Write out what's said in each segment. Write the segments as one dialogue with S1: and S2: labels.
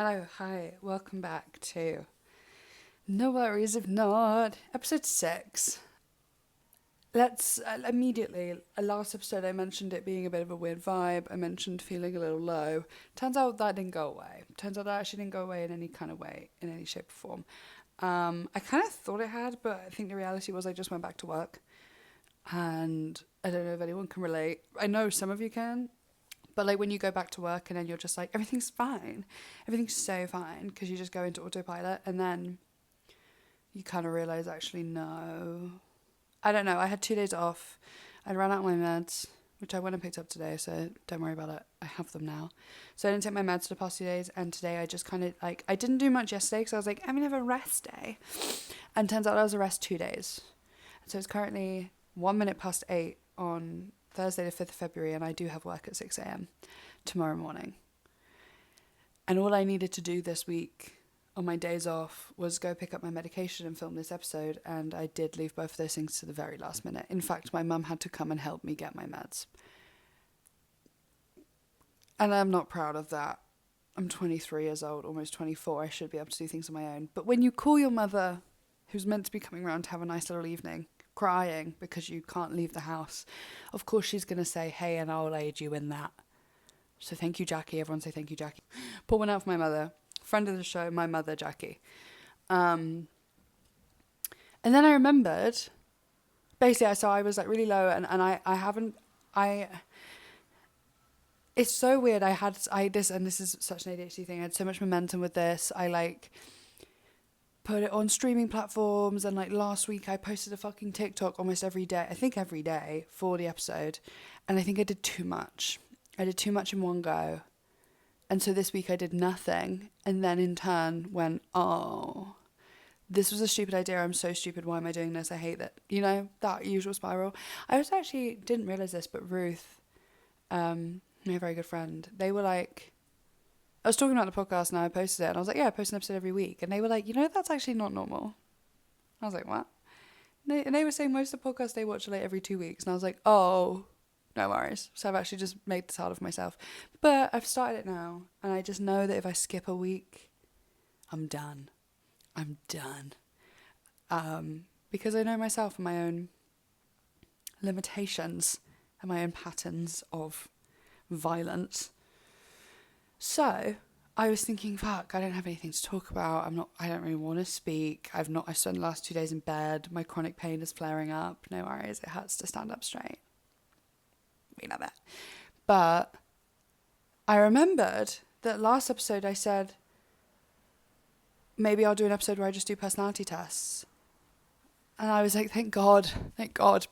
S1: Hello, hi, welcome back to No Worries If Not, episode 6. Let's immediately, last episode I mentioned it being a bit of a weird vibe, I mentioned feeling a little low. Turns out that didn't go away. Turns out that actually didn't go away in any kind of way, in any shape or form. I kind of thought it had, but I think the reality was I just went back to work. And I don't know if anyone can relate. I know some of you can. But like when you go back to work and then you're just like, everything's fine. Everything's so fine because you just go into autopilot and then you kind of realize actually no. I don't know. I had 2 days off. I ran out of my meds, which I went and picked up today, so don't worry about it. I have them now. So I didn't take my meds for the past 2 days, and today I just kind of like, I didn't do much yesterday because I was like, I'm going to have a rest day. And turns out I was a rest 2 days. So it's currently 1 minute past 8 on Thursday the 5th of February, and I do have work at 6 a.m. tomorrow morning. And all I needed to do this week on my days off was go pick up my medication and film this episode, and I did leave both of those things to the very last minute. In fact, my mum had to come and help me get my meds. And I'm not proud of that. I'm 23 years old, almost 24. I should be able to do things on my own. But when you call your mother, who's meant to be coming around to have a nice little evening, crying because you can't leave the house, of course she's going to say, hey, and I'll aid you in that. So thank you, Jackie. Everyone say thank you, Jackie. Pour one out for my mother. Friend of the show, my mother, Jackie. And then I remembered, basically, so I was like really low, and it's so weird. This is such an ADHD thing. I had so much momentum with this. I like put it on streaming platforms, and like last week I posted a fucking TikTok almost every day. I think every day for the episode, and I think I did too much. I did too much in one go. And so this week I did nothing, and then in turn went, oh, this was a stupid idea. I'm so stupid. Why am I doing this? I hate that. You know, that usual spiral. I was actually, didn't realize this, but Ruth, my very good friend, they were like, I was talking about the podcast and I posted it, and I was like, yeah, I post an episode every week. And they were like, you know, that's actually not normal. I was like, what? And they were saying most of the podcasts they watch are like every 2 weeks. And I was like, oh, no worries. So I've actually just made this harder for myself. But I've started it now, and I just know that if I skip a week, I'm done. I'm done. Because I know myself and my own limitations and my own patterns of violence. So I was thinking, fuck, I don't have anything to talk about. I don't really want to speak. I spent the last 2 days in bed. My chronic pain is flaring up. No worries. It hurts to stand up straight. We know that. But I remembered that last episode I said, maybe I'll do an episode where I just do personality tests. And I was like, thank God,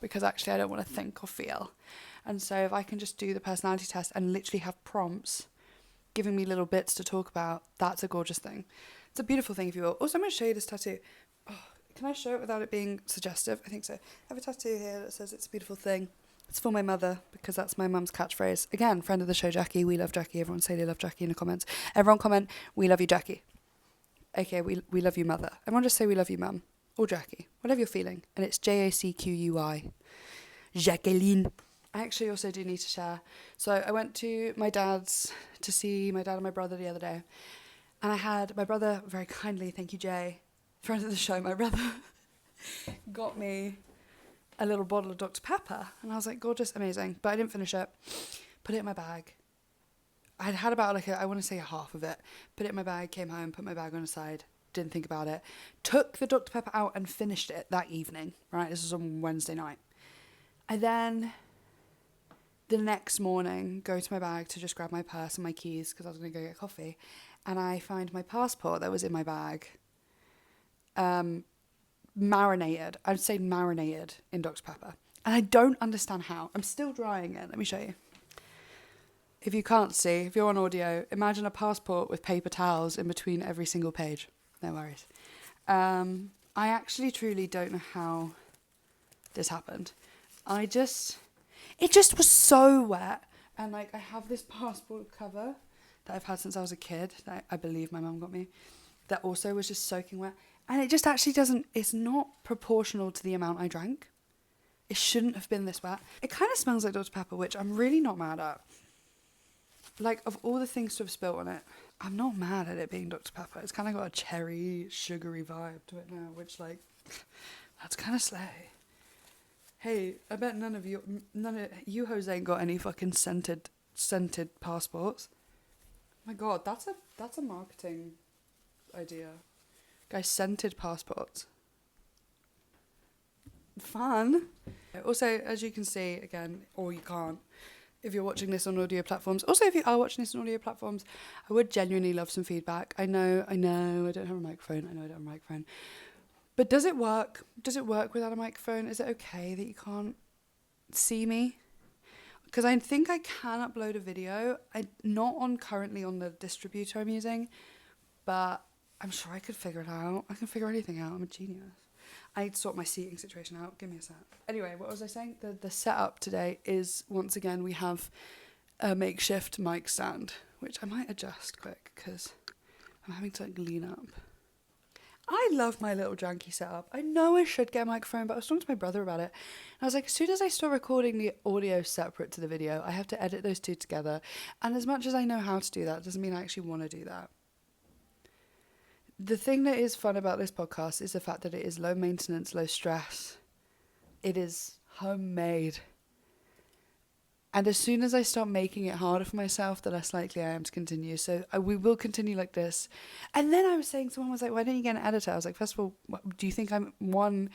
S1: because actually I don't want to think or feel. And so if I can just do the personality test and literally have prompts giving me little bits to talk about, that's a gorgeous thing. It's a beautiful thing, if you will. Also, I'm going to show you this tattoo. Oh, can I show it without it being suggestive? I think so. I have a tattoo here that says it's a beautiful thing. It's for my mother, because that's my mum's catchphrase. Again, friend of the show, Jackie. We love Jackie. Everyone say they love Jackie in the comments. Everyone comment, we love you, Jackie. Okay, we love you, mother. Everyone just say we love you, mum. Or Jackie. Whatever you're feeling. And it's Jacqui. Jacqueline. I actually also do need to share. So I went to my dad's to see my dad and my brother the other day. And I had my brother, very kindly, thank you, Jay, friend of the show, my brother, got me a little bottle of Dr. Pepper. And I was like, gorgeous, amazing. But I didn't finish it. Put it in my bag. I'd had about I want to say half of it. Put it in my bag, came home, put my bag on the side, didn't think about it. Took the Dr. Pepper out and finished it that evening, right? This was on Wednesday night. I then, the next morning, go to my bag to just grab my purse and my keys because I was going to go get coffee. And I find my passport that was in my bag, marinated. I'd say marinated in Dr. Pepper. And I don't understand how. I'm still drying it. Let me show you. If you can't see, if you're on audio, imagine a passport with paper towels in between every single page. No worries. I actually truly don't know how this happened. It just was so wet. And like, I have this passport cover that I've had since I was a kid, that I believe my mum got me, that also was just soaking wet. And it just actually it's not proportional to the amount I drank. It shouldn't have been this wet. It kind of smells like Dr. Pepper, which I'm really not mad at. Like, of all the things to have spilt on it, I'm not mad at it being Dr. Pepper. It's kind of got a cherry, sugary vibe to it now, which, like, that's kind of slay. Hey, I bet none of you hoes ain't got any fucking scented passports. My God, that's a marketing idea. Guys, scented passports. Fun. Also, as you can see, again, or you can't, if you're watching this on audio platforms. Also, if you are watching this on audio platforms, I would genuinely love some feedback. I know, I don't have a microphone. I know I don't have a microphone. But does it work? Does it work without a microphone? Is it okay that you can't see me? Because I think I can upload a video. Not currently on the distributor I'm using, but I'm sure I could figure it out. I can figure anything out. I'm a genius. I need to sort my seating situation out. Give me a sec. Anyway, what was I saying? The setup today is, once again, we have a makeshift mic stand, which I might adjust quick because I'm having to like lean up. I love my little janky setup. I know I should get a microphone, but I was talking to my brother about it. And I was like, as soon as I start recording the audio separate to the video, I have to edit those two together. And as much as I know how to do that, doesn't mean I actually want to do that. The thing that is fun about this podcast is the fact that it is low maintenance, low stress. It is homemade. And as soon as I start making it harder for myself, the less likely I am to continue. So we will continue like this. And then I was saying, someone was like, why don't you get an editor? I was like, first of all, do you think I'm, one,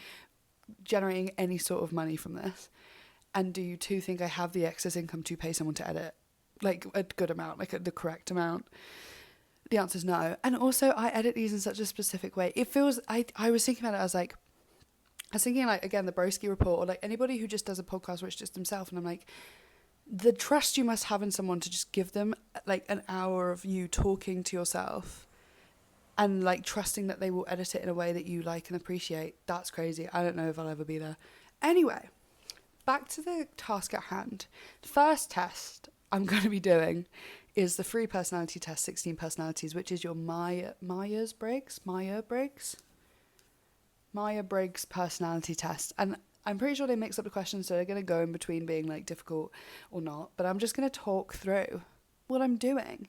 S1: generating any sort of money from this? And do you, two, think I have the excess income to pay someone to edit? Like a good amount, like the correct amount? The answer is no. And also, I edit these in such a specific way. It feels, I was thinking about it, I was thinking like, again, the Broski Report, or like anybody who just does a podcast where it's just themselves. And I'm like, the trust you must have in someone to just give them like an hour of you talking to yourself and like trusting that they will edit it in a way that you like and appreciate. That's crazy. I don't know if I'll ever be there. Anyway, back to the task at hand. The first test I'm going to be doing is the free personality test, 16 personalities, which is your Myers Briggs personality test. And I'm pretty sure they mix up the questions, so they're going to go in between being like difficult or not. But I'm just going to talk through what I'm doing.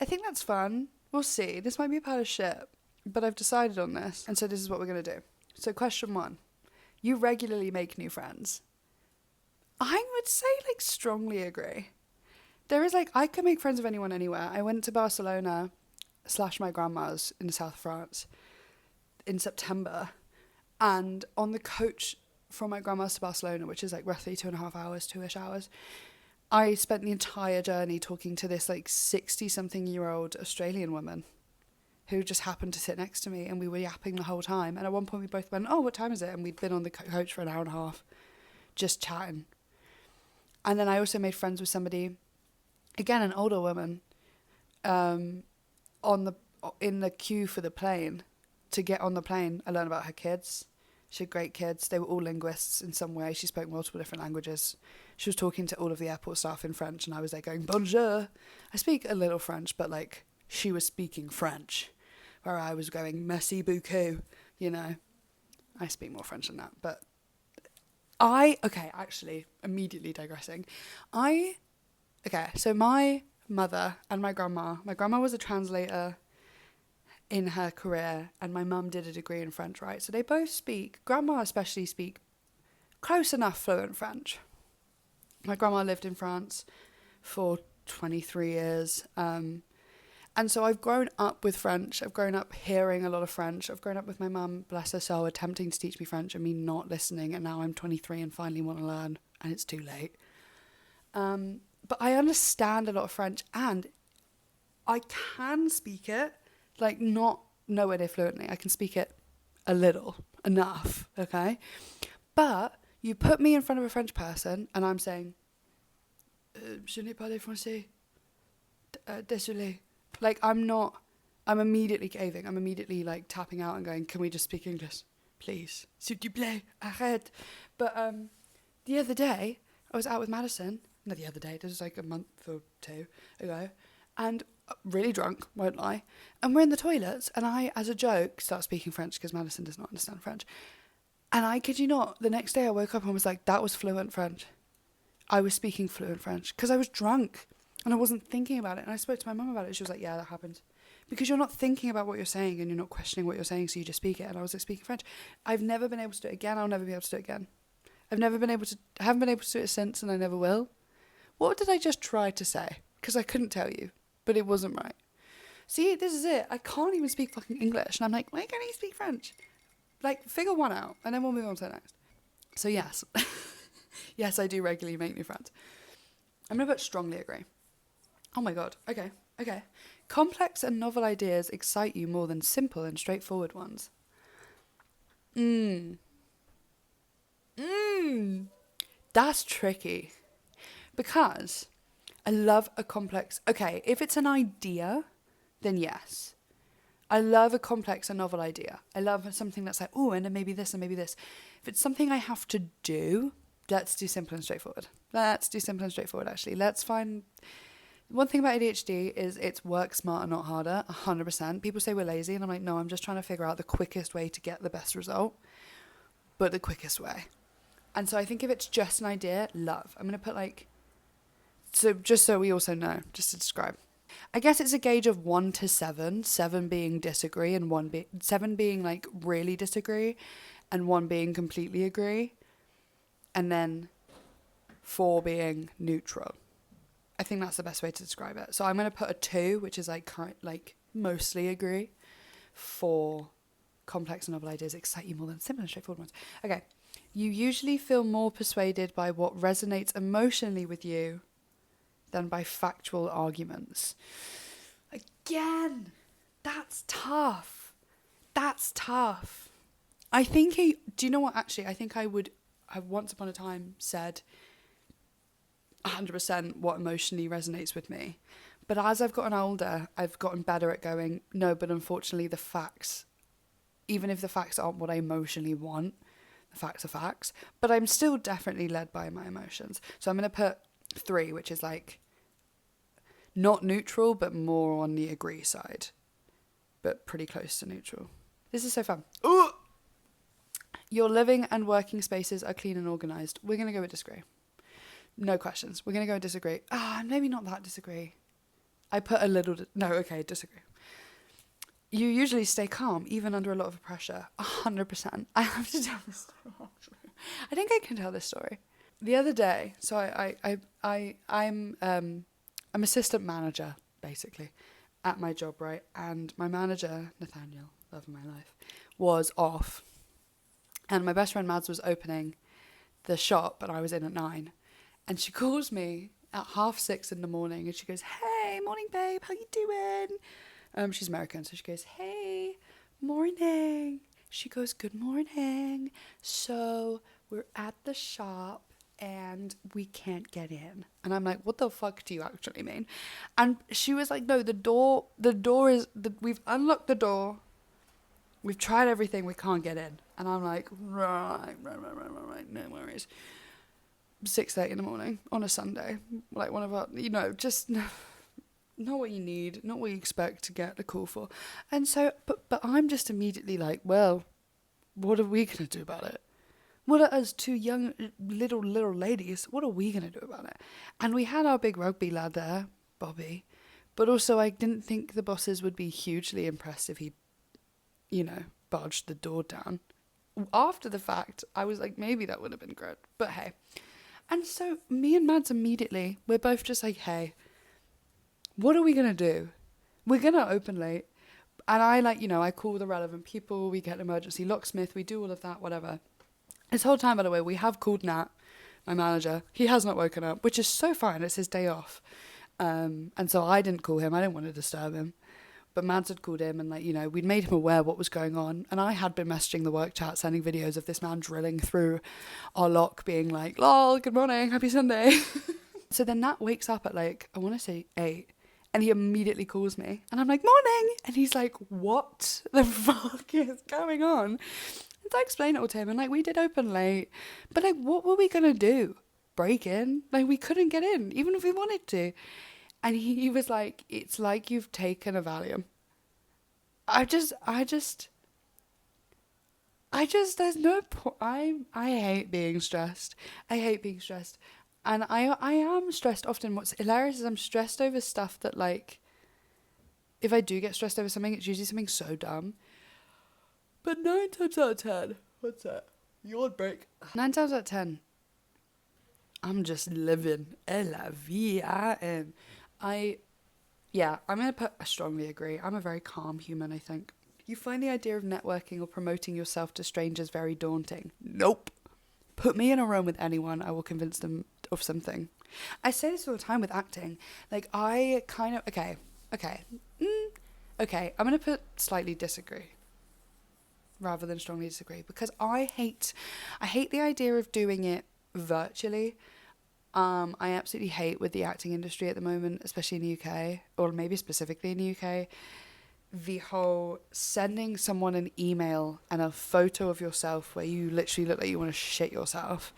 S1: I think that's fun. We'll see. This might be a pile of shit, but I've decided on this. And so this is what we're going to do. So question 1, you regularly make new friends. I would say like strongly agree. There is like, I can make friends with anyone anywhere. I went to Barcelona / my grandma's in the south of France in September. And on the coach from my grandma's to Barcelona, which is like roughly 2.5 hours, 2-ish hours, I spent the entire journey talking to this like 60-something-year-old Australian woman who just happened to sit next to me, and we were yapping the whole time. And at one point we both went, oh, what time is it? And we'd been on the coach for an hour and a half just chatting. And then I also made friends with somebody, again, an older woman, in the queue for the plane. To get on the plane, I learned about her kids. She had great kids. They were all linguists in some way. She spoke multiple different languages. She was talking to all of the airport staff in French, and I was there going, bonjour. I speak a little French, but like she was speaking French, where I was going, merci beaucoup, you know. I speak more French than that, but actually, immediately digressing. So my mother and my grandma was a translator in her career, and my mum did a degree in French, right? So they both speak, grandma especially, speak close enough fluent French. My grandma lived in France for 23 years. And so I've grown up with French. I've grown up hearing a lot of French. I've grown up with my mum, bless her soul, attempting to teach me French and me not listening. And now I'm 23 and finally want to learn, and it's too late. But I understand a lot of French, and I can speak it, like not nowhere near fluently. I can speak it a little, enough, okay? But you put me in front of a French person and I'm saying, je n'ai pas de français, désolé. Like I'm immediately caving. I'm immediately like tapping out and going, can we just speak English? Please. S'il te plaît, arrête. But the other day, I was out with Madison. Not the other day, this was like a month or two ago. And really drunk, won't lie. And we're in the toilets, and I, as a joke, start speaking French because Madison does not understand French. And I kid you not, the next day I woke up and was like, that was fluent French. I was speaking fluent French because I was drunk. And I wasn't thinking about it. And I spoke to my mum about it. She was like, yeah, that happened. Because you're not thinking about what you're saying and you're not questioning what you're saying, so you just speak it. And I was like, speaking French. I've never been able to do it again. I'll never be able to do it again. I haven't been able to do it since, and I never will. What did I just try to say? Because I couldn't tell you, but it wasn't right. See, this is it. I can't even speak fucking English. And I'm like, why can't you speak French? Like, figure one out, and then we'll move on to the next. So yes. Yes, I do regularly make new friends. I'm going to put strongly agree. Oh my God. Okay. Complex and novel ideas excite you more than simple and straightforward ones. That's tricky. Because I love a complex... Okay, if it's an idea, then yes. I love a complex and novel idea. I love something that's like, oh, and then maybe this and maybe this. If it's something I have to do, let's do simple and straightforward. Actually. Let's find... One thing about ADHD is it's work smarter, not harder, 100%. People say we're lazy, and I'm like, no, I'm just trying to figure out the quickest way to get the best result, but the quickest way. And so I think if it's just an idea, love. I'm going to put like... So just so we also know, just to describe. I guess it's a gauge of 1 to 7, 7 being disagree and 7 being like really disagree and 1 being completely agree. And then 4 being neutral. I think that's the best way to describe it. So I'm going to put a 2, which is like mostly agree. 4, complex and novel ideas excite you more than simple and straightforward ones. Okay. You usually feel more persuaded by what resonates emotionally with you than by factual arguments. Again, that's tough. I think do you know what, actually, I think I once upon a time said 100% what emotionally resonates with me. But as I've gotten older, I've gotten better at going, no, but unfortunately the facts, even if the facts aren't what I emotionally want, the facts are facts. But I'm still definitely led by my emotions. So I'm going to put 3, which is like not neutral, but more on the agree side. But pretty close to neutral. This is so fun. Ooh! Your living and working spaces are clean and organised. We're going to go with disagree. No questions. We're going to go with disagree. Maybe not that disagree. I put a little... disagree. You usually stay calm, even under a lot of pressure. 100%. I have to tell this story, actually. I think I can tell this story. The other day, so I'm assistant manager, basically, at my job, right? And my manager, Nathaniel, love of my life, was off. And my best friend Mads was opening the shop, and I was in at 9. And she calls me at 6:30 in the morning, and she goes, hey, morning, babe, how you doing? She's American, so she goes, hey, morning. She goes, good morning. So we're at the shop and we can't get in. And I'm like, what the fuck do you actually mean? And she was like, no, the door is, we've unlocked the door. We've tried everything, we can't get in. And I'm like, right, no worries. 6:30 in the morning on a Sunday, like one of our, just... Not what you need, not what you expect to get a call for. And so, but I'm just immediately like, well, what are we going to do about it? What are us two young little ladies, what are we going to do about it? And we had our big rugby lad there, Bobby, but also I didn't think the bosses would be hugely impressed if he, barged the door down. After the fact, I was like, maybe that would have been good, but hey. And so me and Mads immediately, we're both just like, hey, what are we going to do? We're going to open late. And I call the relevant people. We get an emergency locksmith. We do all of that, whatever. This whole time, by the way, we have called Nat, my manager. He has not woken up, which is so fine. It's his day off. And so I didn't call him. I didn't want to disturb him. But Mads had called him and, we'd made him aware what was going on. And I had been messaging the work chat, sending videos of this man drilling through our lock, being like, lol, good morning, happy Sunday. So then Nat wakes up at I want to say 8. And he immediately calls me. And I'm like, morning. And he's like, what the fuck is going on? And so I explain it all to him. And we did open late. But what were we going to do? Break in? We couldn't get in, even if we wanted to. And he was like, it's like you've taken a Valium. There's no point. I hate being stressed. And I am stressed often. What's hilarious is I'm stressed over stuff that, like, if I do get stressed over something, it's usually something so dumb. But 9 times out of 10, what's that? Yawn break. 9 times out of 10, I'm just living la vie. I'm going to put, I strongly agree. I'm a very calm human, I think. You find the idea of networking or promoting yourself to strangers very daunting? Nope. Put me in a room with anyone, I will convince them of something. I say this all the time with acting. Like, I kind of, okay, I'm going to put slightly disagree rather than strongly disagree, because I hate the idea of doing it virtually. I absolutely hate with the acting industry at the moment, especially in the UK, or maybe specifically in the UK, the whole sending someone an email and a photo of yourself where you literally look like you want to shit yourself,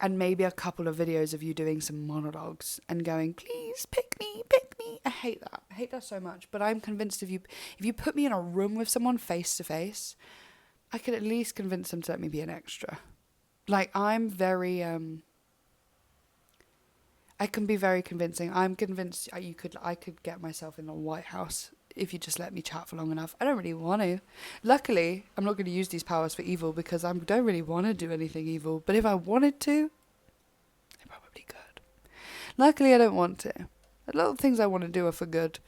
S1: and maybe a couple of videos of you doing some monologues and going, please pick me. I hate that. I hate that so much. But I'm convinced if you put me in a room with someone face to face, I could at least convince them to let me be an extra. Like, I'm very I can be very convincing. I'm convinced I could get myself in the White House if you just let me chat for long enough. I don't really want to. Luckily, I'm not going to use these powers for evil because I don't really want to do anything evil. But if I wanted to, I probably could. Luckily, I don't want to. A lot of things I want to do are for good.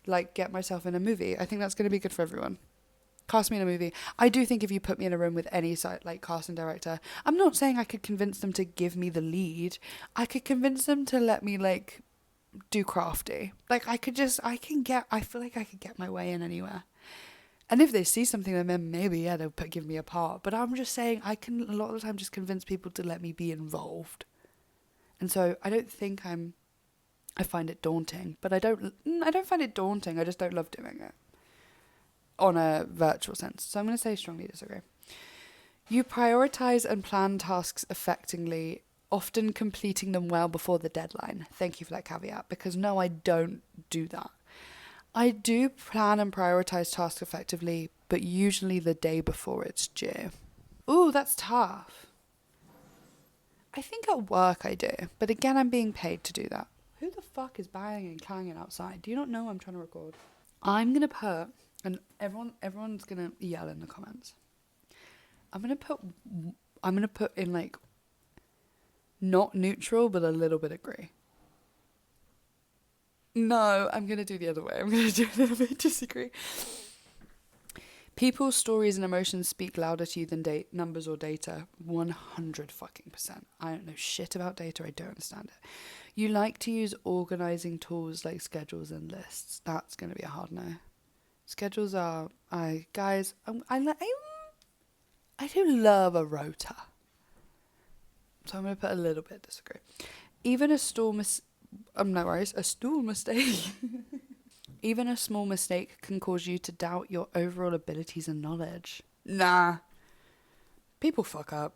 S1: Like get myself in a movie. I think that's going to be good for everyone. Cast me in a movie. I do think if you put me in a room with any site like casting director, I'm not saying I could convince them to give me the lead. I could convince them to let me like do crafty. Like I feel like I could get my way in anywhere. And if they see something, then maybe they'll give me a part. But I'm just saying I can a lot of the time just convince people to let me be involved. And so I don't think I find it daunting, but I don't find it daunting. I just don't love doing it on a virtual sense. So I'm going to say strongly disagree. You prioritize and plan tasks effectively, often completing them well before the deadline. Thank you for that caveat, because no, I don't do that. I do plan and prioritize tasks effectively, but usually the day before it's due. Ooh, that's tough. I think at work I do, but again, I'm being paid to do that. Who the fuck is banging and clanging outside? Do you not know I'm trying to record? I'm going to put, and everyone's going to yell in the comments. I'm going to put in like, not neutral, but a little bit agree. No, I'm going to do the other way. I'm going to do a little bit disagree. People's stories and emotions speak louder to you than numbers or data. 100 fucking %. I don't know shit about data. I don't understand it. You like to use organizing tools like schedules and lists. That's going to be a hard no. Schedules are, I do love a rota. So I'm going to put a little bit disagree. Even a stool mistake. Even a small mistake can cause you to doubt your overall abilities and knowledge. Nah. People fuck up.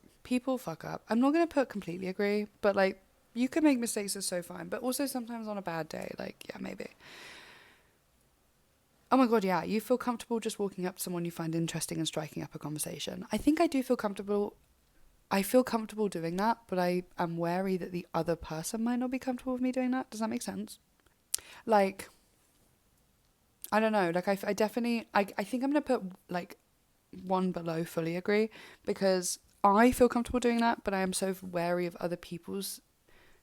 S1: I'm not going to put completely agree, but like, you can make mistakes, it's so fine. But also sometimes on a bad day, like, yeah, maybe. Oh my God, yeah. You feel comfortable just walking up to someone you find interesting and striking up a conversation. I think I do feel comfortable. I feel comfortable doing that, but I am wary that the other person might not be comfortable with me doing that. Does that make sense? Like, I don't know. Like, I think I'm going to put, like, one below fully agree, because I feel comfortable doing that, but I am so wary of other people's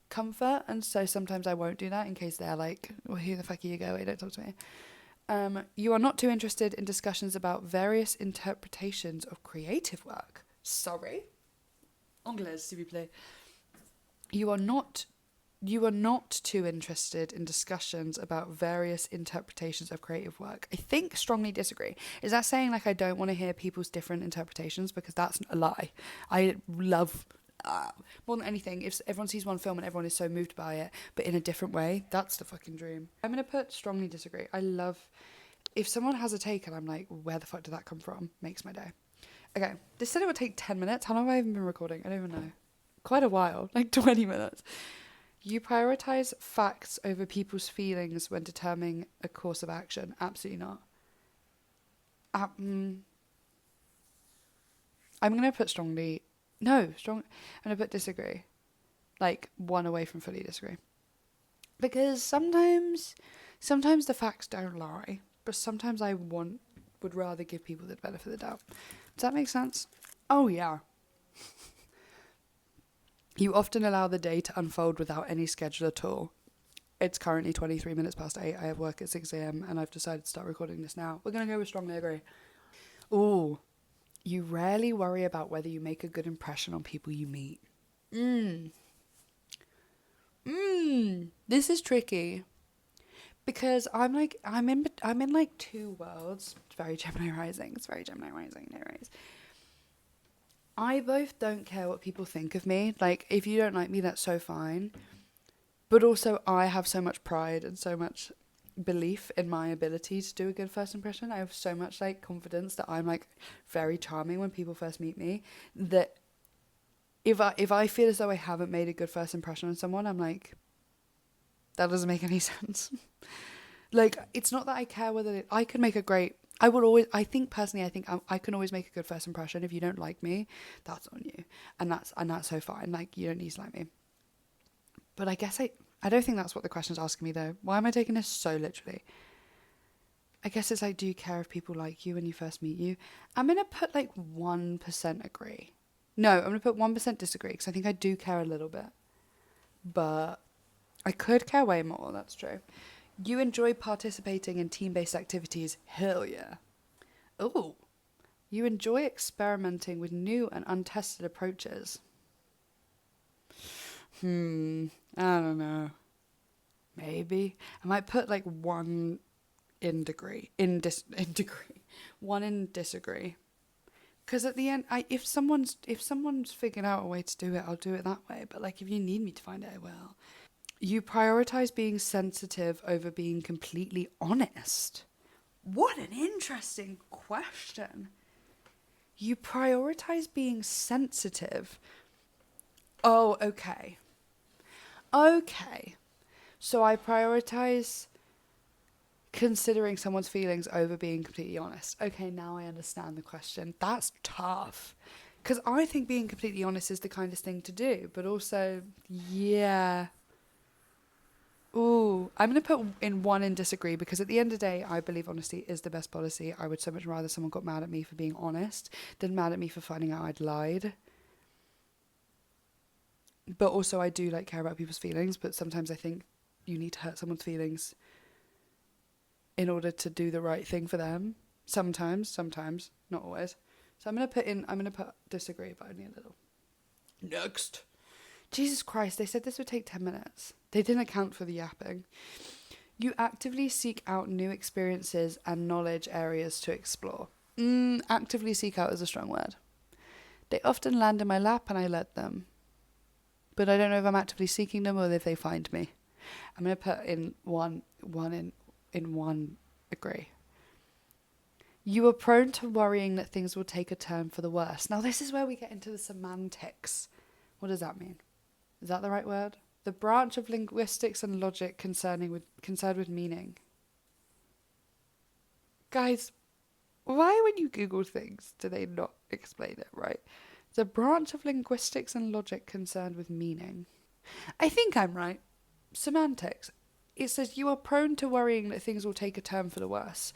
S1: comfort, and so sometimes I won't do that in case they're like, well, who the fuck are you going? Don't talk to me. You are not too interested in discussions about various interpretations of creative work. Sorry. Anglais, s'il vous plaît. You are not too interested in discussions about various interpretations of creative work. I think strongly disagree. Is that saying like I don't want to hear people's different interpretations? Because that's a lie. I love, more than anything, if everyone sees one film and everyone is so moved by it, but in a different way, that's the fucking dream. I'm going to put strongly disagree. I love, if someone has a take and I'm like, where the fuck did that come from? Makes my day. Okay, this said it would take 10 minutes. How long have I even been recording? I don't even know. Quite a while, like 20 minutes. You prioritize facts over people's feelings when determining a course of action. Absolutely not. I'm going to put I'm going to put disagree. like one away from fully disagree. Because sometimes the facts don't lie, but sometimes I would rather give people the benefit of the doubt. Does that make sense? Oh yeah. You often allow the day to unfold without any schedule at all. It's currently 23 minutes past 8. I have work at 6 a.m. and I've decided to start recording this now. We're going to go with strongly agree. Ooh. You rarely worry about whether you make a good impression on people you meet. This is tricky. Because I'm in like two worlds. It's very Gemini rising. No worries. I both don't care what people think of me. Like, if you don't like me, that's so fine. But also, I have so much pride and so much belief in my ability to do a good first impression. I have so much like confidence that I'm like very charming when people first meet me, that if I feel as though I haven't made a good first impression on someone, I'm like, that doesn't make any sense. Like, it's not that I care whether I can make a great. I think personally, I can always make a good first impression. If you don't like me, that's on you, and that's so fine. Like, you don't need to like me. But I guess I don't think that's what the question's asking me though. Why am I taking this so literally? I guess it's like, do you care if people like you when you first meet you? I'm gonna put like 1% agree. No, I'm gonna put 1% disagree, because I think I do care a little bit, but I could care way more. That's true. You enjoy participating in team-based activities. Hell yeah. Oh, you enjoy experimenting with new and untested approaches. I don't know. Maybe. I might put like 1 in degree. In degree. 1 in disagree. Because at the end, if someone's figured out a way to do it, I'll do it that way. But like, if you need me to find it, I will. You prioritize being sensitive over being completely honest. What an interesting question. You prioritize being sensitive. Oh, okay. Okay. So I prioritize considering someone's feelings over being completely honest. Okay, now I understand the question. That's tough. Because I think being completely honest is the kindest thing to do. But also, yeah. Ooh, I'm going to put in 1 in disagree, because at the end of the day, I believe honesty is the best policy. I would so much rather someone got mad at me for being honest than mad at me for finding out I'd lied. But also, I do like care about people's feelings, but sometimes I think you need to hurt someone's feelings in order to do the right thing for them. Sometimes, not always. So I'm going to put disagree, but only a little. Next. Jesus Christ, they said this would take 10 minutes. They didn't account for the yapping. You actively seek out new experiences and knowledge areas to explore. Actively seek out is a strong word. They often land in my lap and I let them. But I don't know if I'm actively seeking them or if they find me. I'm going to put in one agree. You are prone to worrying that things will take a turn for the worse. Now this is where we get into the semantics. What does that mean? Is that the right word? The branch of linguistics and logic concerned with meaning. Guys, why when you Google things do they not explain it right? The branch of linguistics and logic concerned with meaning. I think I'm right. Semantics. It says you are prone to worrying that things will take a turn for the worse.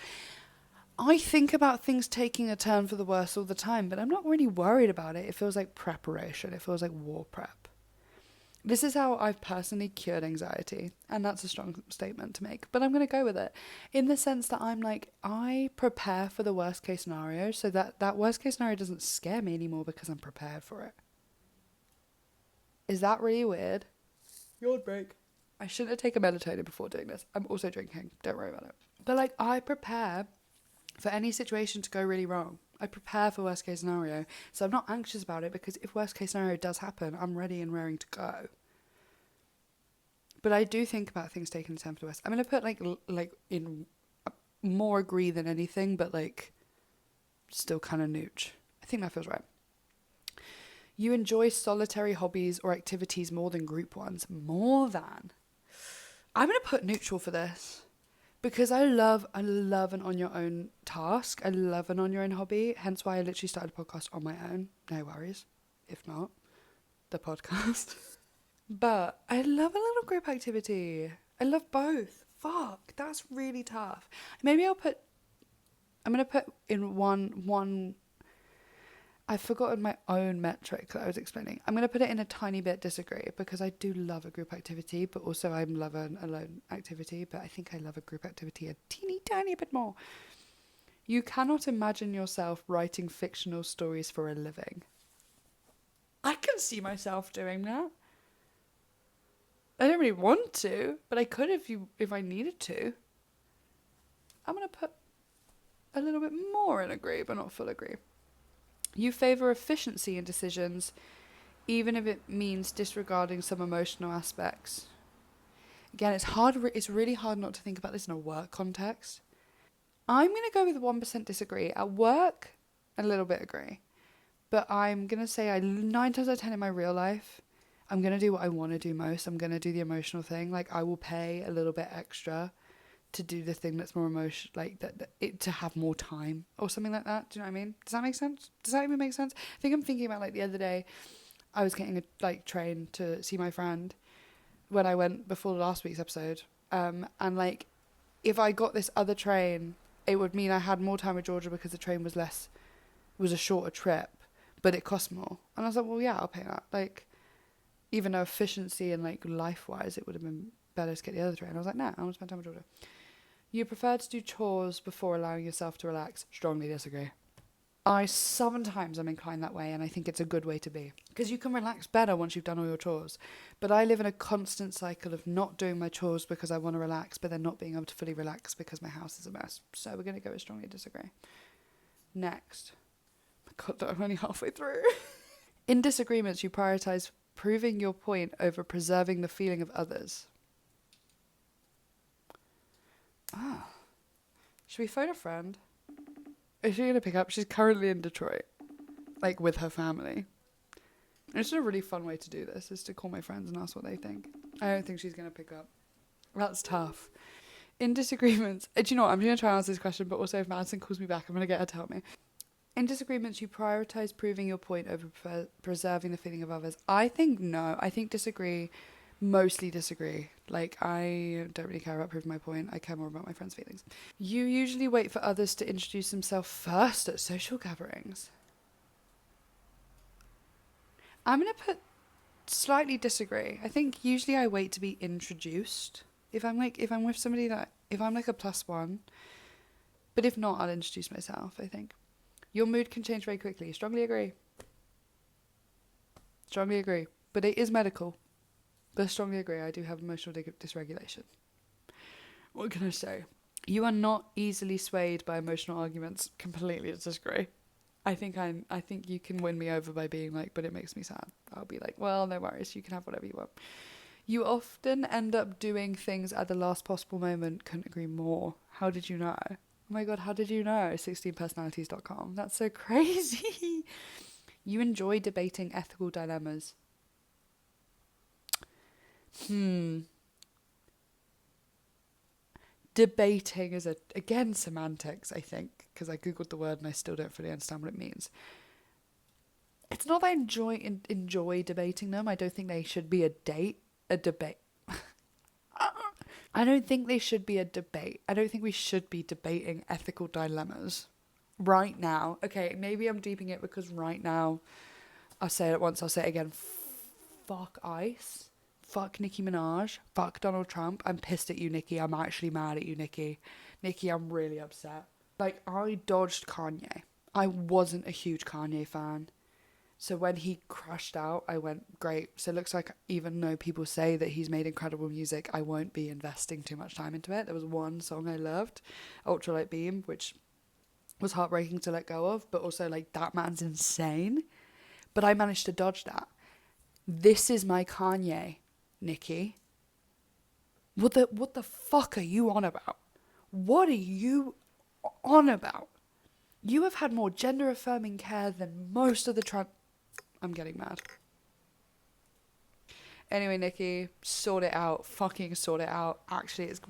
S1: I think about things taking a turn for the worse all the time, but I'm not really worried about it. It feels like preparation. It feels like war prep. This is how I've personally cured anxiety, and that's a strong statement to make, but I'm going to go with it in the sense that I'm like, I prepare for the worst case scenario so that worst case scenario doesn't scare me anymore because I'm prepared for it. Is that really weird? Yawn break. I shouldn't have taken melatonin before doing this. I'm also drinking. Don't worry about it. But like, I prepare for any situation to go really wrong. I prepare for worst case scenario. So I'm not anxious about it because if worst case scenario does happen, I'm ready and raring to go. But I do think about things taking a turn for the worst. I'm going to put like in more agree than anything, but like still kind of nooch. I think that feels right. You enjoy solitary hobbies or activities more than group ones. More than. I'm going to put neutral for this. Because I love an on your own task. I love an on your own hobby. Hence why I literally started a podcast on my own. No worries. If not, the podcast. But I love a little group activity. I love both. Fuck, that's really tough. Maybe I'm gonna put in one. I've forgotten my own metric that I was explaining. I'm gonna put it in a tiny bit disagree because I do love a group activity, but also I love an alone activity. But I think I love a group activity a teeny tiny bit more. You cannot imagine yourself writing fictional stories for a living. I can see myself doing that. I don't really want to, but I could if I needed to. I'm gonna put a little bit more in agree, but not full agree. You favour efficiency in decisions, even if it means disregarding some emotional aspects. Again, it's hard. It's really hard not to think about this in a work context. I'm gonna go with 1% disagree. At work, a little bit agree, but I'm gonna say 9 times out of 10 in my real life, I'm gonna do what I want to do most. I'm gonna do the emotional thing. Like I will pay a little bit extra to do the thing that's more emotional, like to have more time or something like that. Do you know what I mean? Does that make sense? Does that even make sense? I think I'm thinking about like the other day, I was getting a train to see my friend when I went before last week's episode, and like if I got this other train, it would mean I had more time with Georgia because the train was a shorter trip, but it cost more. And I was like, well, yeah, I'll pay that. Like, even though efficiency and like life wise, it would have been better to get the other train. I was like, nah, I want to spend time with Georgia. You prefer to do chores before allowing yourself to relax? Strongly disagree. I sometimes am inclined that way, and I think it's a good way to be. Because you can relax better once you've done all your chores. But I live in a constant cycle of not doing my chores because I want to relax, but then not being able to fully relax because my house is a mess. So we're going to go with strongly disagree. Next. Oh my God, I'm only halfway through. In disagreements, you prioritise proving your point over preserving the feeling of others. Ah. Should we phone a friend? Is she going to pick up? She's currently in Detroit, like with her family. It's a really fun way to do this, is to call my friends and ask what they think. I don't think she's going to pick up. That's tough. In disagreements, do you know what? I'm going to try and answer this question, but also if Madison calls me back, I'm going to get her to help me. In disagreements, you prioritise proving your point over preserving the feeling of others. I think no. I think disagree. Mostly disagree. Like, I don't really care about proving my point. I care more about my friends' feelings. You usually wait for others to introduce themselves first at social gatherings. I'm going to put slightly disagree. I think usually I wait to be introduced. If I'm with somebody if I'm like a plus one, but if not, I'll introduce myself, I think. Your mood can change very quickly. Strongly agree. Strongly agree. But it is medical. But strongly agree. I do have emotional dysregulation. What can I say? You are not easily swayed by emotional arguments. Completely disagree. I think you can win me over by being like, but it makes me sad. I'll be like, well, no worries. You can have whatever you want. You often end up doing things at the last possible moment. Couldn't agree more. How did you know? Oh my God, how did you know? 16personalities.com. That's so crazy. You enjoy debating ethical dilemmas. Debating is again semantics, I think, because I googled the word and I still don't fully understand what it means. It's not that I enjoy debating them. I don't think they should be a debate. I don't think they should be a debate. I don't think we should be debating ethical dilemmas right now. Okay, maybe I'm deeping it because right now, I'll say it once, I'll say it again. Fuck ICE. Fuck Nicki Minaj. Fuck Donald Trump. I'm pissed at you, Nicki. I'm actually mad at you, Nicki. Nicki, I'm really upset. Like, I dodged Kanye. I wasn't a huge Kanye fan. So when he crashed out, I went, great. So it looks like even though people say that he's made incredible music, I won't be investing too much time into it. There was one song I loved, Ultralight Beam, which was heartbreaking to let go of, but also like, that man's insane. But I managed to dodge that. This is my Kanye, Nicki. What the fuck are you on about? What are you on about? You have had more gender affirming care than most of the I'm getting mad. Anyway, Nicki, sort it out. Fucking sort it out. Actually, it's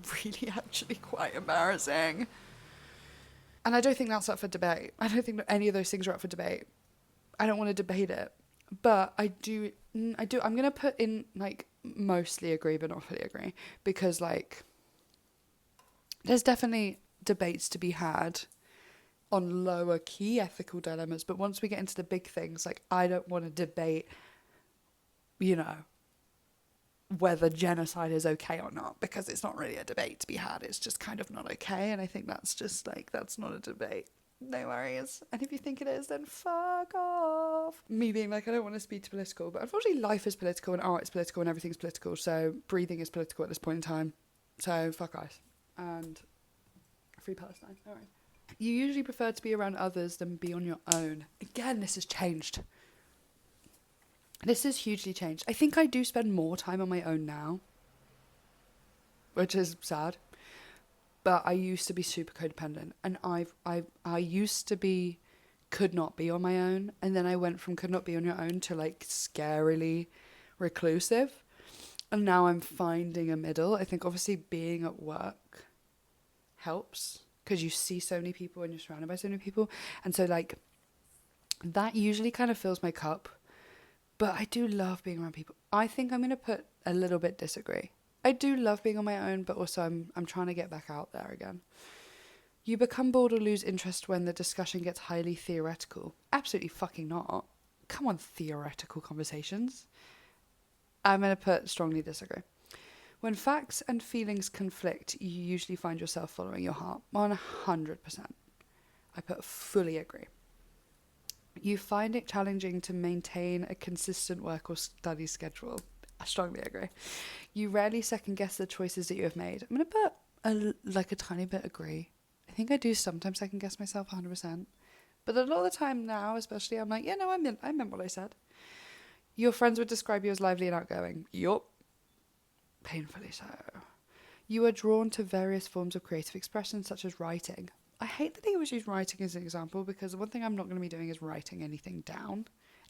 S1: actually quite embarrassing. And I don't think that's up for debate. I don't think that any of those things are up for debate. I don't want to debate it. But I do I do. I'm going to put in, like, mostly agree, but not fully agree. Because, like, there's definitely debates to be had on lower key ethical dilemmas. But once we get into the big things, like, I don't want to debate, you know, whether genocide is okay or not, because it's not really a debate to be had. It's just kind of not okay. And I think that's just, like, that's not a debate. No worries. And if you think it is, then fuck off. Me being like, I don't want to speak to political, but unfortunately life is political and art is political and everything's political. So breathing is political at this point in time. So fuck guys. And free Palestine. All right. You usually prefer to be around others than be on your own. Again, this has changed. This has hugely changed. I think I do spend more time on my own now, which is sad. But I used to be super codependent, and I used to be could not be on my own, and then I went from could not be on your own to like scarily reclusive, and now I'm finding a middle. I think obviously being at work helps because you see so many people and you're surrounded by so many people, and so like that usually kind of fills my cup. But I do love being around people. I think I'm gonna put a little bit disagree. I do love being on my own, but also I'm trying to get back out there again. You become bored or lose interest when the discussion gets highly theoretical. Absolutely fucking not. Come on, theoretical conversations. I'm going to put strongly disagree. When facts and feelings conflict, you usually find yourself following your heart. 100%. I put fully agree. You find it challenging to maintain a consistent work or study schedule. I strongly agree. You rarely second guess the choices that you have made. I'm going to put a tiny bit agree. I think I do sometimes second guess myself 100%. But a lot of the time now, especially, I'm like, yeah, no, I meant what I said. Your friends would describe you as lively and outgoing. Yup. Painfully so. You are drawn to various forms of creative expression, such as writing. I hate that he always used writing as an example, because the one thing I'm not going to be doing is writing anything down,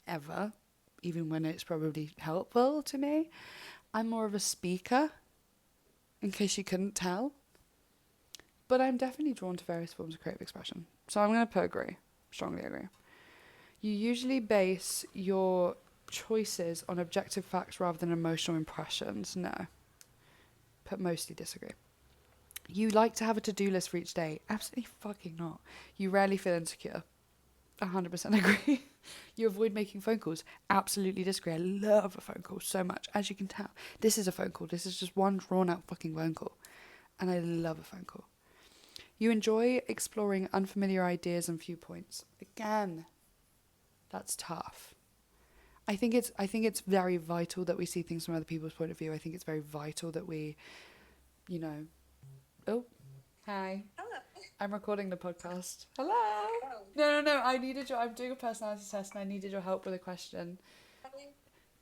S1: ever, even when it's probably helpful to me. I'm more of a speaker, in case you couldn't tell. But I'm definitely drawn to various forms of creative expression. So I'm going to put agree. Strongly agree. You usually base your choices on objective facts rather than emotional impressions. No. Put mostly disagree. You like to have a to-do list for each day. Absolutely fucking not. You rarely feel insecure. 100% agree. You avoid making phone calls. Absolutely disagree. I love a phone call so much. As you can tell, this is a phone call. This is just one drawn-out fucking phone call. And I love a phone call. You enjoy exploring unfamiliar ideas and viewpoints. Again, that's tough. I think it's very vital that we see things from other people's point of view. I think it's very vital that we, you know... Oh, hi.
S2: Hello.
S1: I'm recording the podcast. Hello. Oh. No. I'm doing a personality test and I needed your help with a question.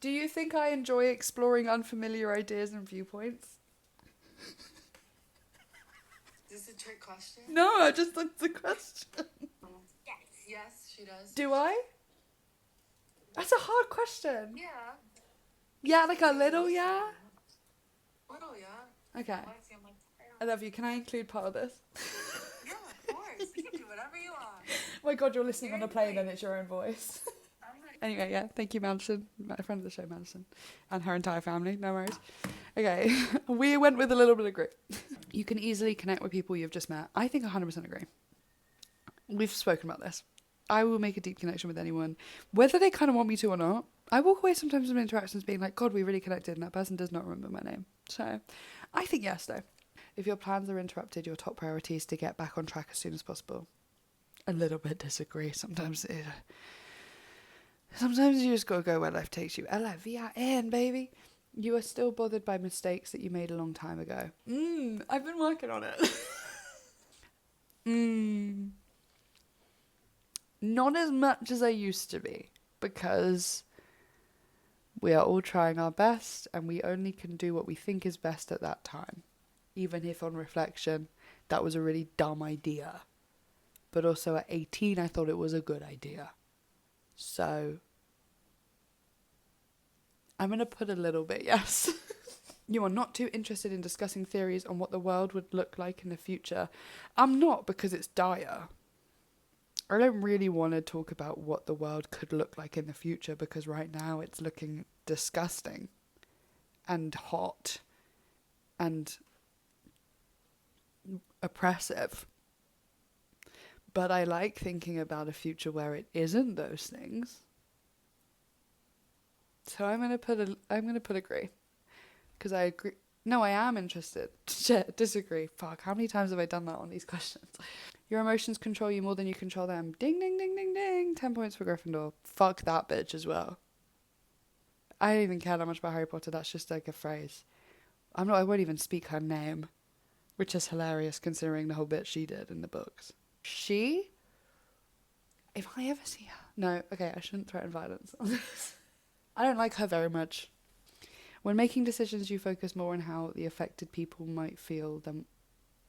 S1: Do you think I enjoy exploring unfamiliar ideas and viewpoints?
S2: Is this a trick question?
S1: No, that's the question.
S2: Yes. Yes, she does.
S1: Do I? That's a hard question.
S2: Yeah.
S1: Yeah, like a little, yeah?
S2: Little, yeah.
S1: Okay. I love you. Can I include part of this?
S2: Yeah, of course. You can do whatever you want.
S1: Oh my god, you're listening on a plane and it's your own voice. Anyway, yeah, thank you, Madison, my friend of the show, Madison, and her entire family. No worries. Okay, we went with a little bit of agree. You can easily connect with people you've just met. I think 100% agree. We've spoken about this. I will make a deep connection with anyone, whether they kind of want me to or not. I walk away sometimes from interactions being like, God, we really connected, and that person does not remember my name. So, I think yes, though. If your plans are interrupted, your top priority is to get back on track as soon as possible. A little bit disagree. Sometimes you just gotta go where life takes you. L-I-V-I-N, baby. You are still bothered by mistakes that you made a long time ago. I've been working on it. Not as much as I used to be, because we are all trying our best and we only can do what we think is best at that time. Even if on reflection, that was a really dumb idea. But also at 18, I thought it was a good idea. So, I'm going to put a little bit yes. You are not too interested in discussing theories on what the world would look like in the future. I'm not, because it's dire. I don't really want to talk about what the world could look like in the future, because right now it's looking disgusting and hot and oppressive. But I like thinking about a future where it isn't those things. So I'm gonna put agree, because I agree. No, I am interested. Shit, disagree. Fuck, how many times have I done that on these questions? Your emotions control you more than you control them. Ding, ding, ding, ding, ding. 10 points for Gryffindor. Fuck that bitch as well. I don't even care that much about Harry Potter. That's just like a phrase. I won't even speak her name, which is hilarious considering the whole bit she did in the books. If I ever see her... No, okay, I shouldn't threaten violence on this. I don't like her very much. When making decisions, you focus more on how the affected people might feel than...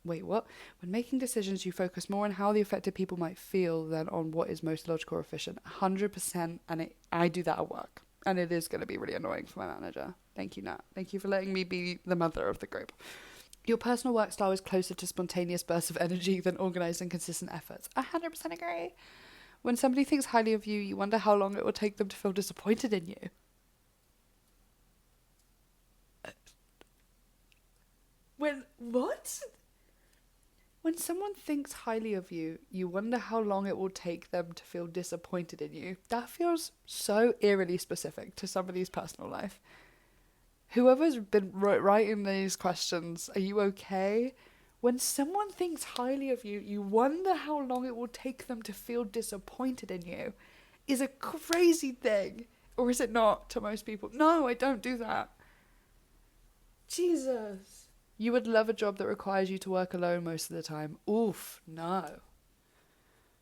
S1: Wait, what? When making decisions, you focus more on how the affected people might feel than on what is most logical or efficient. 100%, and I do that at work. And it is going to be really annoying for my manager. Thank you, Nat. Thank you for letting me be the mother of the group. Your personal work style is closer to spontaneous bursts of energy than organised and consistent efforts. 100% agree. When somebody thinks highly of you, you wonder how long it will take them to feel disappointed in you. What? When someone thinks highly of you, you wonder how long it will take them to feel disappointed in you. That feels so eerily specific to somebody's personal life. Whoever's been writing these questions, are you okay? When someone thinks highly of you, you wonder how long it will take them to feel disappointed in you. Is a crazy thing. Or is it not to most people? No, I don't do that. Jesus. You would love a job that requires you to work alone most of the time. Oof, no.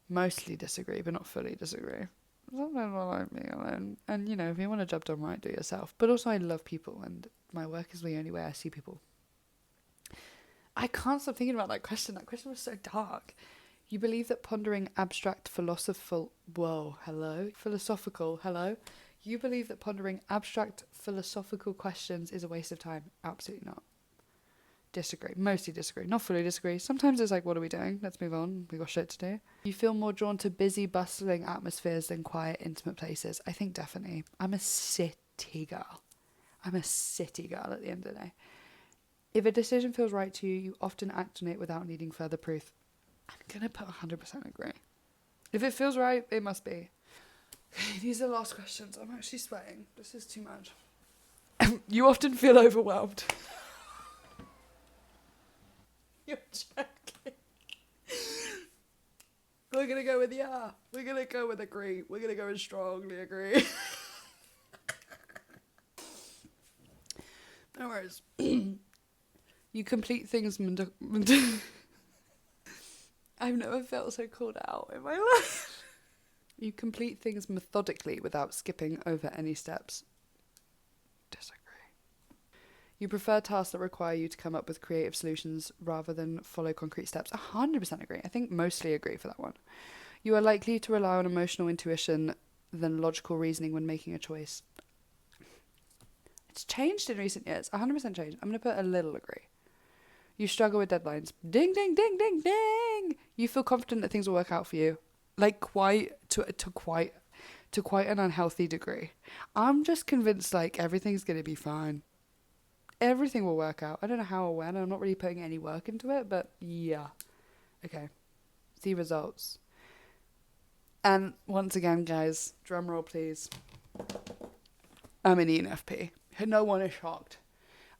S1: Mostly disagree, but not fully disagree. Sometimes I like being alone. And, you know, if you want a job done right, do it yourself. But also I love people, and my work is the only way I see people. I can't stop thinking about that question. That question was so dark. You believe that pondering abstract philosophical... You believe that pondering abstract philosophical questions is a waste of time. Absolutely not. Disagree. Mostly disagree. Not fully disagree. Sometimes it's like, what are we doing? Let's move on. We got shit to do. You feel more drawn to busy, bustling atmospheres than quiet, intimate places. I think definitely. I'm a city girl. I'm a city girl at the end of the day. If a decision feels right to you, you often act on it without needing further proof. I'm going to put 100% agree. If it feels right, it must be. Okay, these are the last questions. I'm actually sweating. This is too much. You often feel overwhelmed. You're joking. We're going to go with yeah. We're going to go with agree. We're going to go with strongly agree. No worries. You complete things... I've never felt so called out in my life. You complete things methodically without skipping over any steps. Disagree. You prefer tasks that require you to come up with creative solutions rather than follow concrete steps. 100% agree. I think mostly agree for that one. You are likely to rely on emotional intuition than logical reasoning when making a choice. It's changed in recent years. 100% changed. I'm going to put a little agree. You struggle with deadlines. Ding, ding, ding, ding, ding. You feel confident that things will work out for you. Like quite an unhealthy degree. I'm just convinced like everything's going to be fine. Everything will work out. I don't know how or when. I'm not really putting any work into it, but yeah. Okay. See results. And once again, guys, drum roll please. I'm an ENFP. No one is shocked.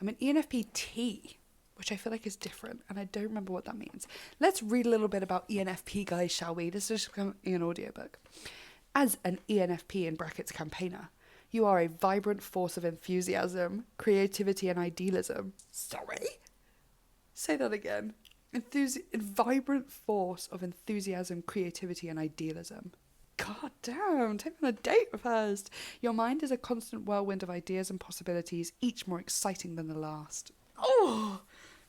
S1: I'm an ENFP T, which I feel like is different, and I don't remember what that means. Let's read a little bit about ENFP, guys, shall we? This is becoming an audiobook. As an ENFP in brackets campaigner, you are a vibrant force of enthusiasm, creativity, and idealism. Sorry? Say that again. Vibrant force of enthusiasm, creativity, and idealism. God damn, take me on a date first. Your mind is a constant whirlwind of ideas and possibilities, each more exciting than the last. Oh,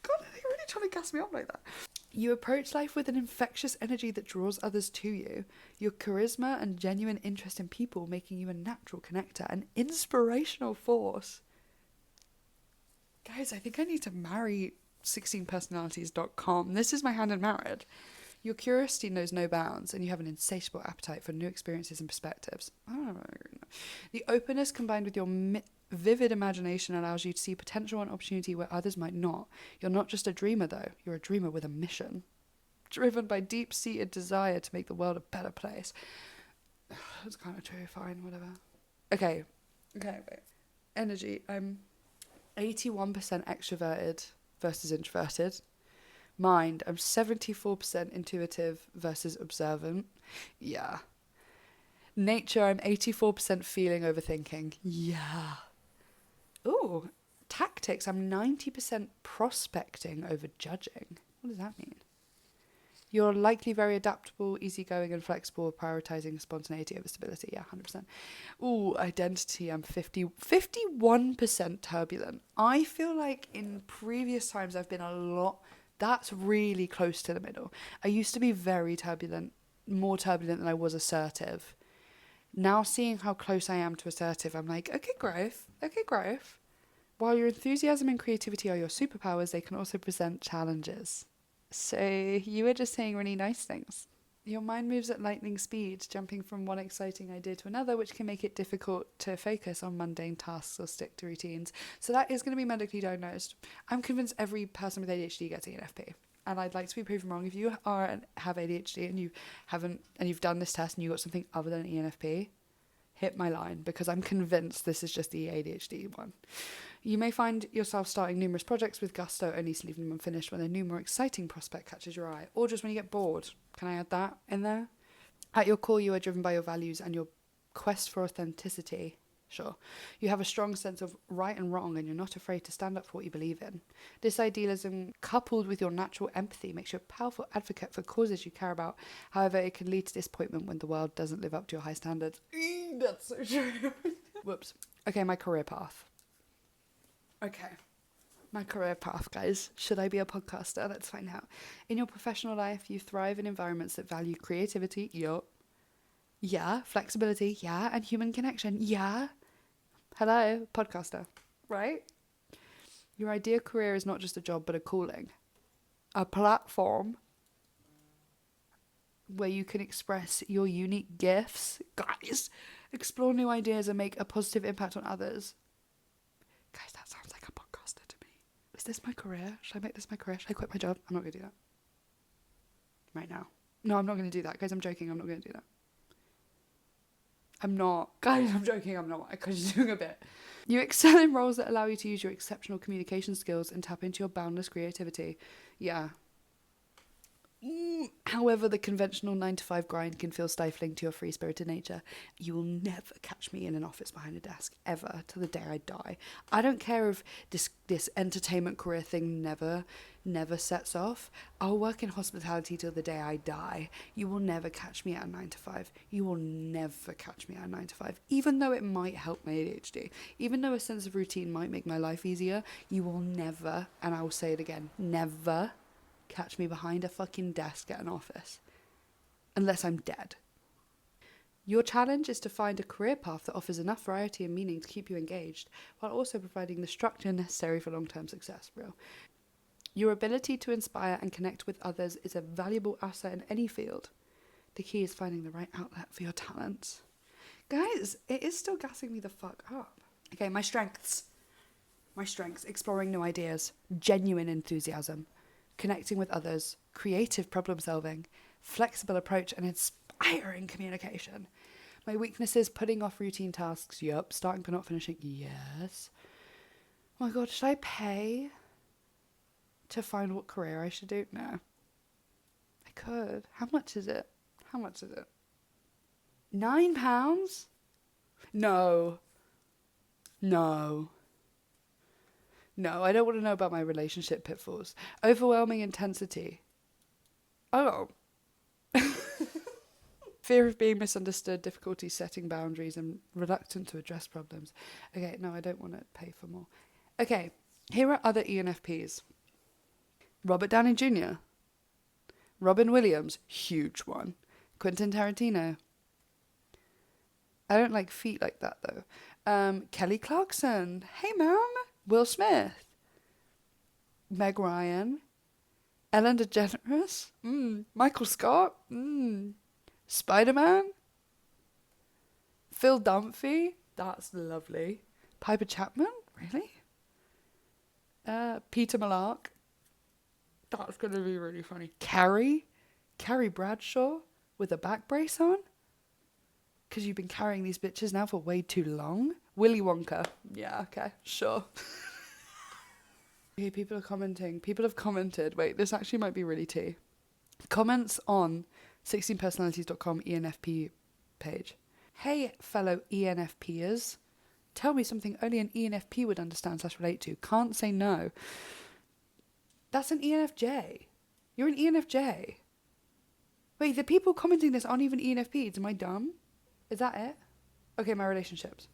S1: God, are they really trying to gas me up like that? You approach life with an infectious energy that draws others to you. Your charisma and genuine interest in people making you a natural connector, an inspirational force. Guys, I think I need to marry 16personalities.com. This is my hand in marriage. Your curiosity knows no bounds, and you have an insatiable appetite for new experiences and perspectives. The openness combined with your vivid imagination allows you to see potential and opportunity where others might not. You're not just a dreamer, though. You're a dreamer with a mission, driven by deep-seated desire to make the world a better place. That's kind of true. Fine, whatever. Okay, wait. Energy. I'm 81% extroverted versus introverted. Mind. I'm 74% intuitive versus observant. Yeah. Nature. I'm 84% feeling over thinking. Yeah. Ooh. Tactics. I'm 90% prospecting over judging. What does that mean? You're likely very adaptable, easygoing and flexible, prioritizing spontaneity over stability. Yeah, 100%. Ooh, identity. I'm 51% turbulent. I feel like in previous times I've been a lot... That's really close to the middle. I used to be very turbulent, more turbulent than I was assertive. Now seeing how close I am to assertive, I'm like, okay, growth. While your enthusiasm and creativity are your superpowers, they can also present challenges. So you were just saying really nice things. Your mind moves at lightning speed, jumping from one exciting idea to another, which can make it difficult to focus on mundane tasks or stick to routines. So that is going to be medically diagnosed. I'm convinced every person with ADHD gets ENFP. And I'd like to be proven wrong. If you have ADHD and you've done this test and you got something other than ENFP, hit my line, because I'm convinced this is just the ADHD one. You may find yourself starting numerous projects with gusto, only to leave them unfinished when a new, more exciting prospect catches your eye, or just when you get bored. Can I add that in there? At your core, you are driven by your values and your quest for authenticity. Sure. You have a strong sense of right and wrong, and you're not afraid to stand up for what you believe in. This idealism, coupled with your natural empathy, makes you a powerful advocate for causes you care about. However, it can lead to disappointment when the world doesn't live up to your high standards. That's so true. Whoops. Okay, my career path. Okay. My career path, guys. Should I be a podcaster? Let's find out. In your professional life, you thrive in environments that value creativity. Yup. Yeah. Flexibility. Yeah. And human connection. Yeah. Hello, podcaster. Right? Your ideal career is not just a job, but a calling. A platform where you can express your unique gifts. Guys, explore new ideas and make a positive impact on others. Guys, that sounds like a podcaster to me. Is this my career? Should I make this my career? Should I quit my job? I'm not going to do that. Right now. No, I'm not going to do that. Guys, I'm joking. I'm not going to do that. I'm not. Guys, I'm joking. I'm not. I'm just doing a bit. You excel in roles that allow you to use your exceptional communication skills and tap into your boundless creativity. Yeah. However, the conventional 9-to-5 grind can feel stifling to your free-spirited nature. You will never catch me in an office behind a desk, ever, till the day I die. I don't care if this entertainment career thing never sets off. I'll work in hospitality till the day I die. You will never catch me at a 9-to-5. You will never catch me at a 9-to-5. Even though it might help my ADHD, even though a sense of routine might make my life easier, you will never, and I will say it again, never catch me behind a fucking desk at an office. Unless I'm dead. Your challenge is to find a career path that offers enough variety and meaning to keep you engaged, while also providing the structure necessary for long-term success. Real. Your ability to inspire and connect with others is a valuable asset in any field. The key is finding the right outlet for your talents. Guys, it is still gassing me the fuck up. Okay, my strengths. Exploring new ideas, genuine enthusiasm, connecting with others, creative problem solving, flexible approach, and inspiring communication. My weaknesses: putting off routine tasks. Yup. Starting but not finishing. Yes. Oh my god, should I pay to find what career I should do? No. I could. How much is it? £9? No, I don't want to know about my relationship pitfalls. Overwhelming intensity. Oh. Fear of being misunderstood, difficulty setting boundaries, and reluctant to address problems. Okay, no, I don't want to pay for more. Okay, here are other ENFPs. Robert Downey Jr. Robin Williams, huge one. Quentin Tarantino. I don't like feet like that, though. Kelly Clarkson. Hey, ma'am. Will Smith. Meg Ryan. Ellen DeGeneres? Michael Scott? Spider-Man? Phil Dunphy? That's lovely. Piper Chapman? Really? Peter Malark? That's going to be really funny. Carrie Bradshaw with a back brace on? Because you've been carrying these bitches now for way too long? Willy Wonka? Yeah, okay, sure. Okay, people are commenting. People have commented. Wait, this actually might be really tea. Comments on 16personalities.com ENFP page. Hey, fellow ENFPers. Tell me something only an ENFP would understand / relate to. Can't say no. That's an ENFJ. You're an ENFJ. Wait, the people commenting this aren't even ENFPs. Am I dumb? Is that it? Okay, my relationships.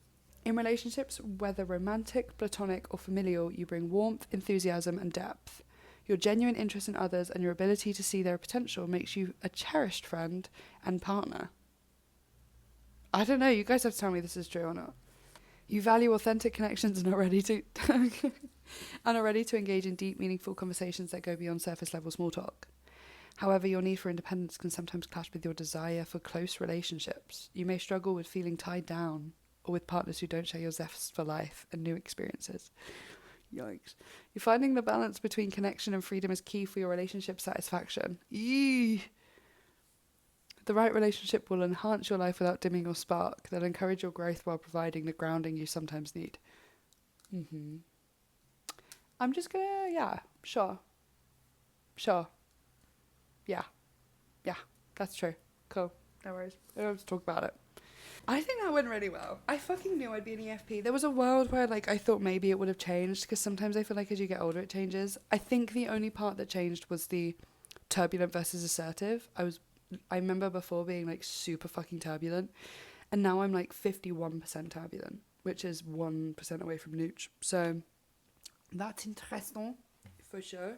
S1: In relationships, whether romantic, platonic, or familial, you bring warmth, enthusiasm, and depth. Your genuine interest in others and your ability to see their potential makes you a cherished friend and partner. I don't know, you guys have to tell me this is true or not. You value authentic connections and are ready to engage in deep, meaningful conversations that go beyond surface level small talk. However, your need for independence can sometimes clash with your desire for close relationships. You may struggle with feeling tied down or with partners who don't share your zest for life and new experiences. Yikes. You're finding the balance between connection and freedom is key for your relationship satisfaction. Eee. The right relationship will enhance your life without dimming your spark. They'll encourage your growth while providing the grounding you sometimes need. I'm just gonna, yeah, sure. Yeah, that's true. Cool. No worries. I don't have to talk about it. I think that went really well. I fucking knew I'd be an EFP. There was a world where I thought maybe it would have changed, because sometimes I feel like as you get older it changes. I think the only part that changed was the turbulent versus assertive. I remember before being super fucking turbulent, and now I'm 51% turbulent, which is 1% away from nooch. So that's interesting for sure.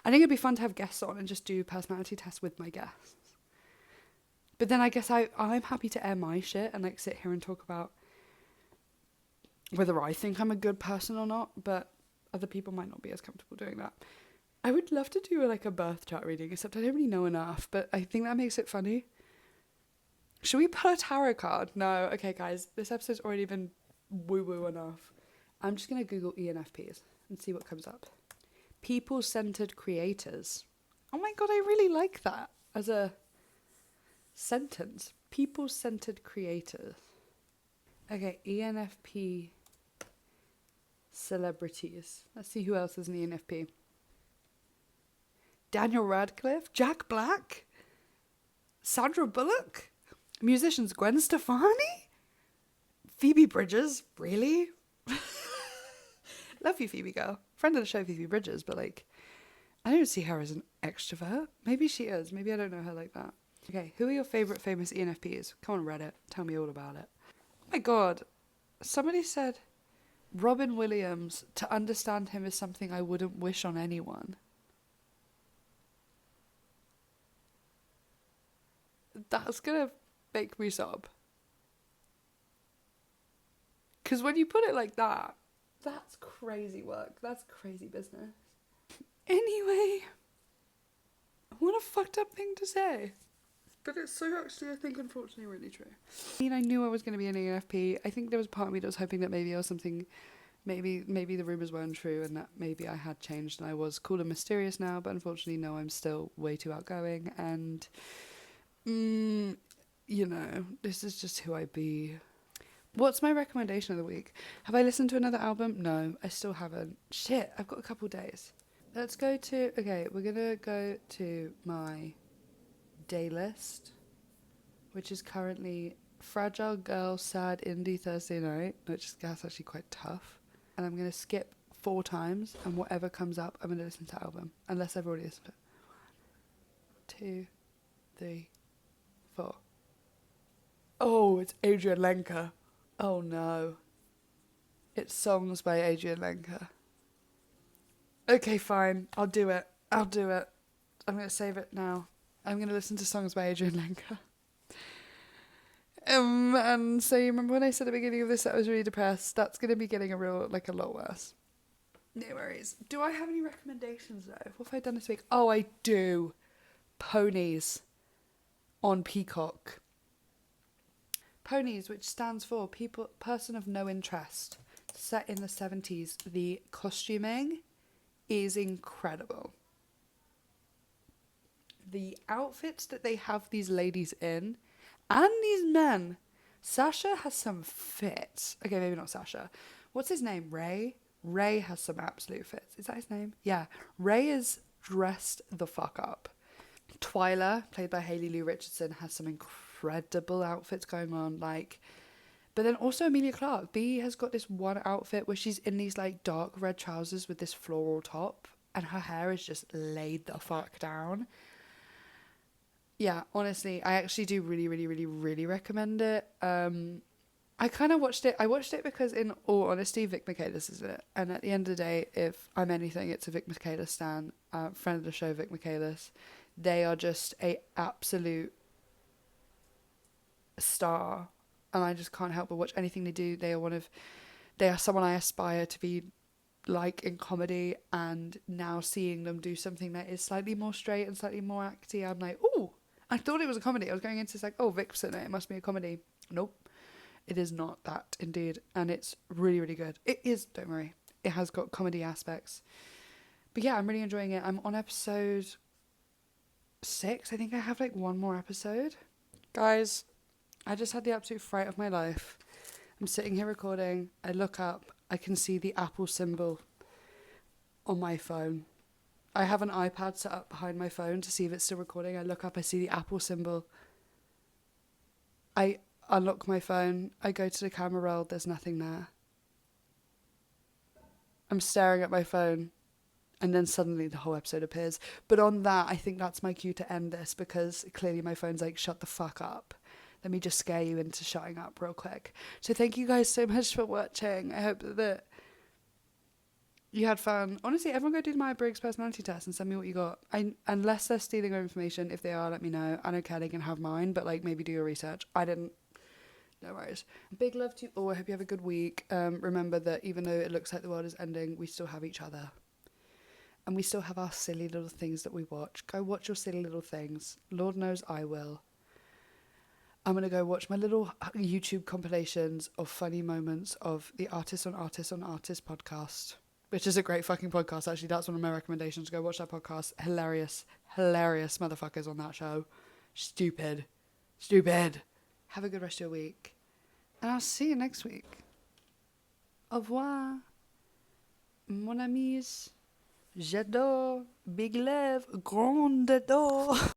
S1: I think it'd be fun to have guests on and just do personality tests with my guests. But then I guess I'm happy to air my shit and sit here and talk about whether I think I'm a good person or not, but other people might not be as comfortable doing that. I would love to do a birth chart reading, except I don't really know enough, but I think that makes it funny. Should we pull a tarot card? No. Okay, guys, this episode's already been woo-woo enough. I'm just going to Google ENFPs and see what comes up. People-centered creators. Oh my god, I really like that as a sentence. People-centered creators. Okay, ENFP celebrities. Let's see who else is an ENFP. Daniel Radcliffe, Jack Black, Sandra Bullock, musicians Gwen Stefani, Phoebe Bridgers, really? Love you, Phoebe girl. Friend of the show, Phoebe Bridgers, but I don't see her as an extrovert. Maybe she is. Maybe I don't know her like that. Okay, who are your favourite famous ENFPs? Come on, Reddit. Tell me all about it. Oh my god. Somebody said Robin Williams, to understand him is something I wouldn't wish on anyone. That's gonna make me sob. Because when you put it like that, that's crazy work. That's crazy business. Anyway, what a fucked up thing to say. But it's so actually, I think, unfortunately, really true. I mean, I knew I was going to be an ENFP. I think there was part of me that was hoping that maybe I was something, maybe the rumours weren't true and that maybe I had changed and I was cool and mysterious now. But unfortunately, no, I'm still way too outgoing and, this is just who I be. What's my recommendation of the week? Have I listened to another album? No, I still haven't. Shit, I've got a couple days. Let's go to, okay, we're going to go to my day list, which is currently Fragile Girl, Sad Indie Thursday Night, which is actually quite tough. And I'm going to skip 4 times, and whatever comes up, I'm going to listen to the album, unless I've already listened to it. 1, 2, 3, 4. Oh, it's Adrian Lenker. Oh no. It's songs by Adrian Lenker. Okay, fine. I'll do it. I'm going to save it now. I'm going to listen to songs by Adrian Lenker. And so you remember when I said at the beginning of this that I was really depressed? That's going to be getting a lot worse. No worries. Do I have any recommendations though? What have I done this week? Oh, I do. Ponies on Peacock. Ponies, which stands for person of no interest, set in the 70s. The costuming is incredible. The outfits that they have these ladies in, and these men. Sasha has some fits. Okay, maybe not Sasha. What's his name? Ray? Ray has some absolute fits. Is that his name? Yeah. Ray is dressed the fuck up. Twyla, played by Hayley Lou Richardson, has some incredible outfits going on. But then also Emilia Clarke. B has got this one outfit where she's in these like dark red trousers with this floral top, and her hair is just laid the fuck down. Yeah, honestly, I actually do really, really, really, really recommend it. I kind of watched it. I watched it because, in all honesty, Vic Michaelis is in it. And at the end of the day, if I'm anything, it's a Vic Michaelis stan. Friend of the show, Vic Michaelis. They are just a absolute star, and I just can't help but watch anything they do. They are someone I aspire to be like in comedy, and now seeing them do something that is slightly more straight and slightly more acty, I'm like, ooh, I thought it was a comedy. I was going into this like, oh, Vic's in it, it must be a comedy. Nope, it is not that indeed, and it's really, really good. It is, don't worry, it has got comedy aspects. But yeah, I'm really enjoying it. I'm on episode 6. I think I have like one more episode. Guys, I just had the absolute fright of my life. I'm sitting here recording. I look up. I can see the Apple symbol on my phone. I have an iPad set up behind my phone to see if it's still recording. I look up. I see the Apple symbol. I unlock my phone. I go to the camera roll. There's nothing there. I'm staring at my phone. And then suddenly the whole episode appears. But on that, I think that's my cue to end this, because clearly my phone's like, shut the fuck up. Let me just scare you into shutting up real quick. So thank you guys so much for watching. I hope that you had fun. Honestly, everyone go do the Myers Briggs personality test and send me what you got. Unless they're stealing our information. If they are, let me know. I don't care, they can have mine, but like maybe do your research. I didn't. No worries. Big love to you all. I hope you have a good week. Remember that even though it looks like the world is ending, we still have each other. And we still have our silly little things that we watch. Go watch your silly little things. Lord knows I will. I'm going to go watch my little YouTube compilations of funny moments of the Artist on Artist on Artist podcast, which is a great fucking podcast, actually. That's one of my recommendations. Go watch that podcast. Hilarious, hilarious motherfuckers on that show. Stupid. Stupid. Have a good rest of your week. And I'll see you next week. Au revoir, mon amis. J'adore. Big love. Grande adore.